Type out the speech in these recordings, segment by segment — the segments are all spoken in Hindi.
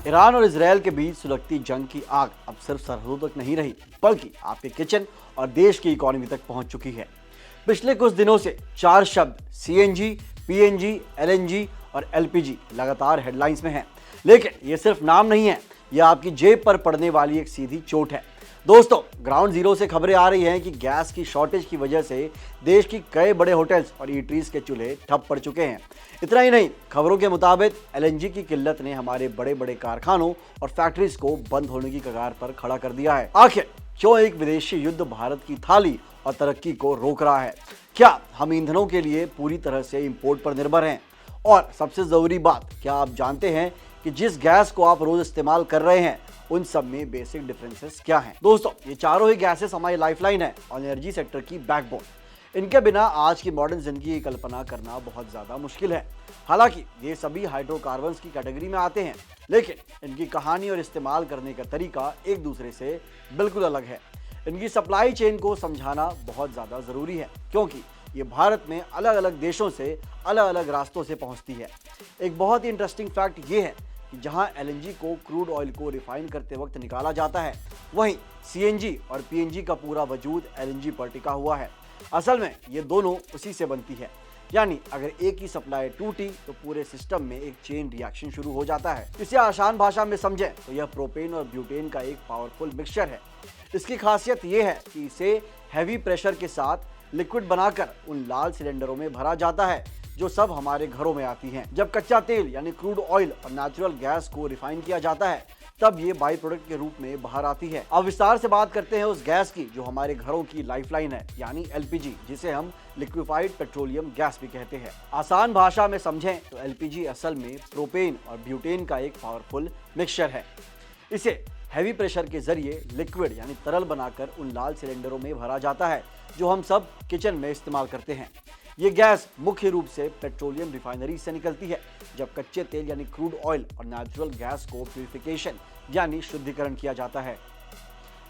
ईरान और इसराइल के बीच सुलगती जंग की आग अब सिर्फ सरहदों तक नहीं रही, बल्कि आपके किचन और देश की इकोनॉमी तक पहुंच चुकी है। पिछले कुछ दिनों से चार शब्द सीएनजी, पीएनजी, एलएनजी और एलपीजी लगातार हेडलाइंस में हैं। लेकिन ये सिर्फ नाम नहीं है, ये आपकी जेब पर पड़ने वाली एक सीधी चोट है। दोस्तों, ग्राउंड जीरो से खबरें आ रही हैं कि गैस की शॉर्टेज की वजह से देश की कई बड़े होटल्स और ईटरीज के चूल्हे ठप पड़ चुके हैं। इतना ही नहीं, खबरों के मुताबिक एलएनजी की किल्लत ने हमारे बड़े बड़े कारखानों और फैक्ट्रीज को बंद होने की कगार पर खड़ा कर दिया है। आखिर क्यों एक विदेशी युद्ध भारत की थाली और तरक्की को रोक रहा है? क्या हम ईंधनों के लिए पूरी तरह से इंपोर्ट पर निर्भर हैं? और सबसे जरूरी बात, क्या आप जानते हैं कि जिस गैस को आप रोज इस्तेमाल कर रहे हैं उन सब में बेसिक डिफरेंसेस क्या हैं? दोस्तों, ये चारों ही गैसेस हमारी लाइफलाइन है और एनर्जी सेक्टर की बैकबोन। इनके बिना आज की मॉडर्न जिंदगी की कल्पना करना बहुत ज्यादा मुश्किल है। हालांकि ये सभी हाइड्रोकार्बन्स की कैटेगरी में आते हैं, लेकिन इनकी कहानी और इस्तेमाल करने का तरीका एक दूसरे से बिल्कुल अलग है। इनकी सप्लाई चेन को समझाना बहुत ज्यादा जरूरी है, क्योंकि ये भारत में अलग अलग देशों से अलग अलग रास्तों से पहुंचती है। एक बहुत ही इंटरेस्टिंग फैक्ट ये है कि जहां एलएनजी को क्रूड ऑयल को रिफाइन करते वक्त निकाला जाता है, वहीं सीएनजी और पीएनजी का पूरा वजूद एलएनजी पर टिका हुआ है। असल में ये दोनों उसी से बनती है, यानी अगर एक की सप्लाई टूटी तो पूरे सिस्टम में एक चेन रिएक्शन शुरू हो जाता है। इसे आसान भाषा में समझें तो यह प्रोपेन और ब्यूटेन का एक पावरफुल मिक्सचर है। इसकी खासियत यह है कि इसे हैवी प्रेशर के साथ लिक्विड बनाकर उन लाल सिलेंडरों में भरा जाता है जो सब हमारे घरों में आती हैं। जब कच्चा तेल यानी क्रूड ऑयल और नेचुरल गैस को रिफाइन किया जाता है, तब ये बाई प्रोडक्ट के रूप में बाहर आती है। अब विस्तार से बात करते हैं उस गैस की जो हमारे घरों की लाइफलाइन है, यानी एलपीजी, जिसे हम लिक्विफाइड पेट्रोलियम गैस भी कहते हैं। आसान भाषा में समझें तो एलपीजी असल में प्रोपेन और ब्यूटेन का एक पावरफुल मिक्सचर है। इसे हैवी प्रेशर के जरिए लिक्विड यानी तरल बनाकर उन लाल सिलेंडरों में भरा जाता है जो हम सब किचन में इस्तेमाल करते हैं। ये गैस मुख्य रूप से पेट्रोलियम रिफाइनरी से निकलती है, जब कच्चे तेल यानी क्रूड ऑयल और नेचुरल गैस को प्यूरिफिकेशन यानी शुद्धिकरण किया जाता है।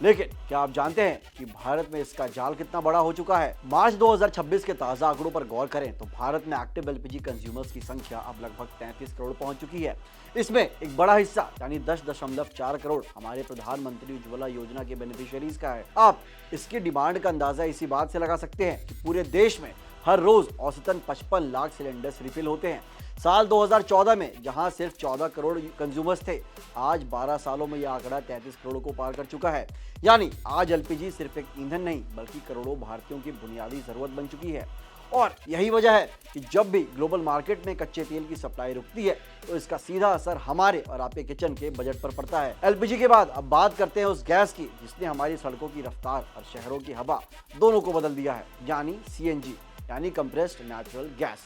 लेकिन क्या आप जानते हैं कि भारत में इसका जाल कितना बड़ा हो चुका है? मार्च 2026 के ताज़ा आंकड़ों पर गौर करें तो भारत में एक्टिव एलपीजी कंज्यूमर्स की संख्या अब लगभग 33 करोड़ पहुंच चुकी है। इसमें एक बड़ा हिस्सा यानी 10.4 करोड़ हमारे प्रधानमंत्री उज्ज्वला योजना के बेनिफिशियरीज का है। आप इसकी डिमांड का अंदाजा इसी बात से लगा सकते हैं कि पूरे देश में हर रोज औसतन 55 लाख सिलेंडर्स रिफिल होते हैं। साल 2014 में जहां सिर्फ 14 करोड़ कंज्यूमर्स थे, आज 12 सालों में यह आंकड़ा 33 करोड़ को पार कर चुका है। यानी आज एलपीजी सिर्फ एक ईंधन नहीं, बल्कि करोड़ों भारतीयों की बुनियादी जरूरत बन चुकी है। और यही वजह है कि जब भी ग्लोबल मार्केट में कच्चे तेल की सप्लाई रुकती है तो इसका सीधा असर हमारे और आपके किचन के बजट पर पड़ता है। एलपीजी के बाद अब बात करते हैं उस गैस की जिसने हमारी सड़कों की रफ्तार और शहरों की हवा दोनों को बदल दिया है, यानी सीएनजी यानी कंप्रेस्ड नेचुरल गैस।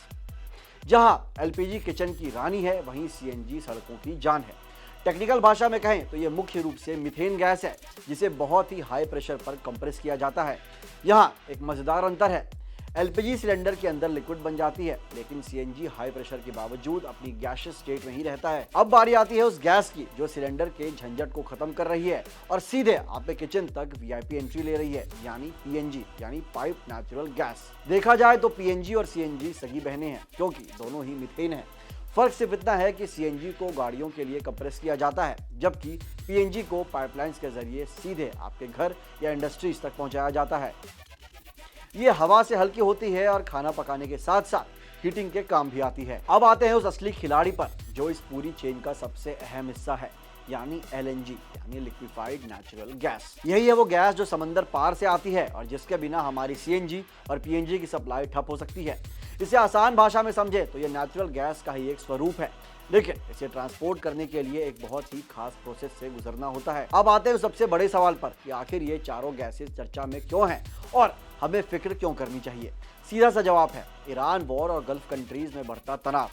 जहां एलपीजी किचन की रानी है, वहीं सीएनजी सड़कों की जान है। टेक्निकल भाषा में कहें तो यह मुख्य रूप से मीथेन गैस है, जिसे बहुत ही हाई प्रेशर पर कंप्रेस किया जाता है। यहाँ एक मजेदार अंतर है, एलपीजी सिलेंडर के अंदर लिक्विड बन जाती है, लेकिन सीएनजी हाई प्रेशर के बावजूद अपनी गैसियस स्टेट में ही रहता है। अब बारी आती है उस गैस की जो सिलेंडर के झंझट को खत्म कर रही है और सीधे आपके किचन तक वीआईपी एंट्री ले रही है, यानी पीएनजी यानी पाइप नेचुरल गैस। देखा जाए तो पीएनजी और सीएनजी सगी बहनें हैं, क्योंकि दोनों ही मीथेन है। फर्क सिर्फ इतना है कि सीएनजी को गाड़ियों के लिए कंप्रेस किया जाता है, जबकि पीएनजी को पाइपलाइंस के जरिए सीधे आपके घर या इंडस्ट्रीज तक पहुंचाया जाता है। ये हवा से हल्की होती है और खाना पकाने के साथ साथ हीटिंग के काम भी आती है। अब आते हैं उस असली खिलाड़ी पर जो इस पूरी चेन का सबसे अहम हिस्सा है, यानी एलएनजी यानी लिक्विफाइड नेचुरल गैस। यही है वो गैस जो समंदर पार से आती है और जिसके बिना हमारी सीएनजी और पीएनजी की सप्लाई ठप हो सकती है। इसे आसान भाषा में समझे तो यह नेचुरल गैस का ही एक स्वरूप है, लेकिन इसे ट्रांसपोर्ट करने के लिए एक बहुत ही खास प्रोसेस से गुजरना होता है। अब आते हैं सबसे बड़े सवाल पर कि आखिर ये चारों गैसेस चर्चा में क्यों हैं और हमें फिक्र क्यों करनी चाहिए। सीधा सा जवाब है, ईरान वॉर और गल्फ कंट्रीज में बढ़ता तनाव।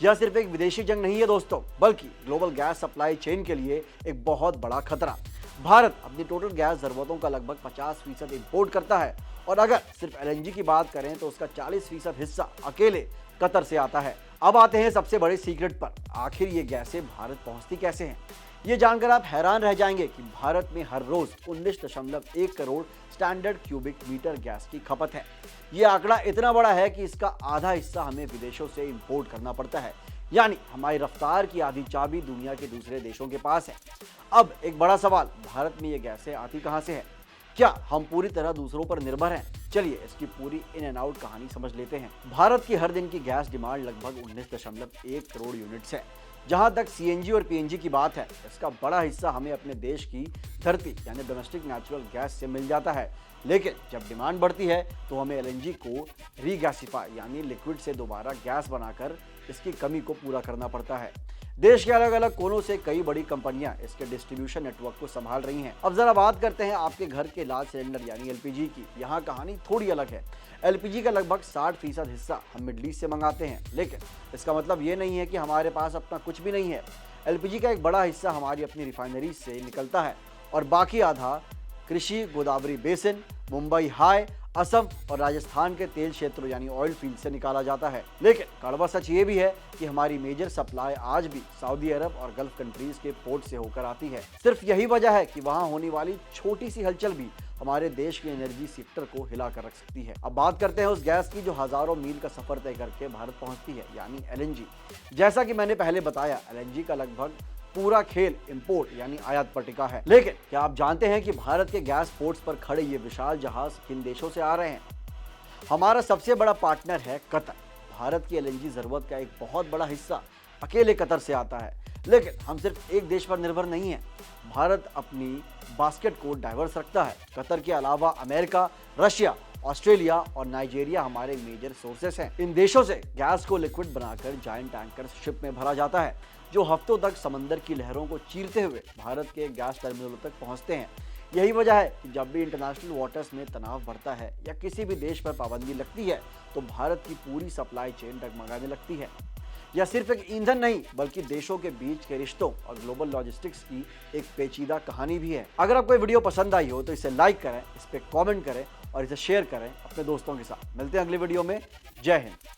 यह सिर्फ एक विदेशी जंग नहीं है दोस्तों, बल्कि ग्लोबल गैस सप्लाई चेन के लिए एक बहुत बड़ा खतरा। भारत अपनी टोटल गैस जरूरतों का लगभग 50% इंपोर्ट करता है और अगर सिर्फ एलएनजी की बात करें तो उसका 40% हिस्सा अकेले कतर से आता है। अब आते हैं सबसे बड़े सीक्रेट पर, आखिर ये गैसें भारत पहुंचती कैसे हैं। ये जानकर आप हैरान रह जाएंगे कि भारत में हर रोज 19.1 crore standard cubic metre gas की खपत है। ये आंकड़ा इतना बड़ा है कि इसका आधा हिस्सा हमें विदेशों से इंपोर्ट करना पड़ता है, यानी हमारी रफ्तार की आधी चाबी दुनिया के दूसरे देशों के पास है। अब एक बड़ा सवाल, भारत में ये गैसें आती कहां से है? क्या हम पूरी तरह दूसरों पर निर्भर हैं? चलिए इसकी पूरी इन एंड आउट कहानी समझ लेते हैं। भारत की हर दिन की गैस डिमांड लगभग 19.1 करोड़ यूनिट्स है। जहां तक सीएनजी और पीएनजी की बात है, इसका बड़ा हिस्सा हमें अपने देश की धरती यानी डोमेस्टिक नेचुरल गैस से मिल जाता है। लेकिन जब डिमांड बढ़ती है तो हमें एलएनजी को रीगैसिफाई यानी लिक्विड से दोबारा गैस बनाकर इसकी कमी को पूरा करना पड़ता है। देश के अलग अलग कोनों से कई बड़ी कंपनियां इसके डिस्ट्रीब्यूशन नेटवर्क को संभाल रही हैं। अब जरा बात करते हैं आपके घर के लाल सिलेंडर यानी एलपीजी की। यहाँ कहानी थोड़ी अलग है। एलपीजी का लगभग 60% हिस्सा हम मिडल ईस्ट से मंगाते हैं, लेकिन इसका मतलब ये नहीं है कि हमारे पास अपना कुछ भी नहीं है। एलपीजी का एक बड़ा हिस्सा हमारी अपनी रिफाइनरी से निकलता है और बाकी आधा कृषि, गोदावरी बेसिन, मुंबई हाई, असम और राजस्थान के तेल क्षेत्रों यानी ऑयल फील्ड से निकाला जाता है। लेकिन कड़वा सच ये भी है कि हमारी मेजर सप्लाई आज भी सऊदी अरब और गल्फ कंट्रीज के पोर्ट से होकर आती है। सिर्फ यही वजह है कि वहां होने वाली छोटी सी हलचल भी हमारे देश के एनर्जी सेक्टर को हिला कर रख सकती है। अब बात करते हैं उस गैस की जो हजारों मील का सफर तय करके भारत पहुंचती है, यानी एलएनजी। जैसा कि मैंने पहले बताया, एलएनजी का लगभग पूरा खेल इंपोर्ट यानी आयात पर टिका है। लेकिन क्या आप जानते हैं कि भारत के गैस पोर्ट्स पर खड़े ये विशाल जहाज किन देशों से आ रहे हैं? हमारा सबसे बड़ा पार्टनर है कतर। भारत की एलएनजी जरूरत का एक बहुत बड़ा हिस्सा अकेले कतर से आता है। लेकिन हम सिर्फ एक देश पर निर्भर नहीं है। भारत अपनी बास्केट को डाइवर्स रखता है। कतर के अलावा अमेरिका, रशिया, ऑस्ट्रेलिया और नाइजीरिया हमारे मेजर सोर्सेस हैं। इन देशों से गैस को लिक्विड बनाकर जायंट टैंकर शिप में भरा जाता है, जो हफ्तों तक समंदर की लहरों को चीरते हुए भारत के गैस टर्मिनलों तक पहुंचते हैं। यही वजह है कि जब भी इंटरनेशनल वाटर्स में तनाव बढ़ता है या किसी भी देश पर पाबंदी लगती है, तो भारत की पूरी सप्लाई चेन डगमगाने लगती है। यह सिर्फ एक ईंधन नहीं, बल्कि देशों के बीच के रिश्तों और ग्लोबल लॉजिस्टिक्स की एक पेचीदा कहानी भी है। अगर आपको ये वीडियो पसंद आई हो तो इसे लाइक करें, इस पर कमेंट करें और इसे शेयर करें अपने दोस्तों के साथ। मिलते हैं अगली वीडियो में। जय हिंद।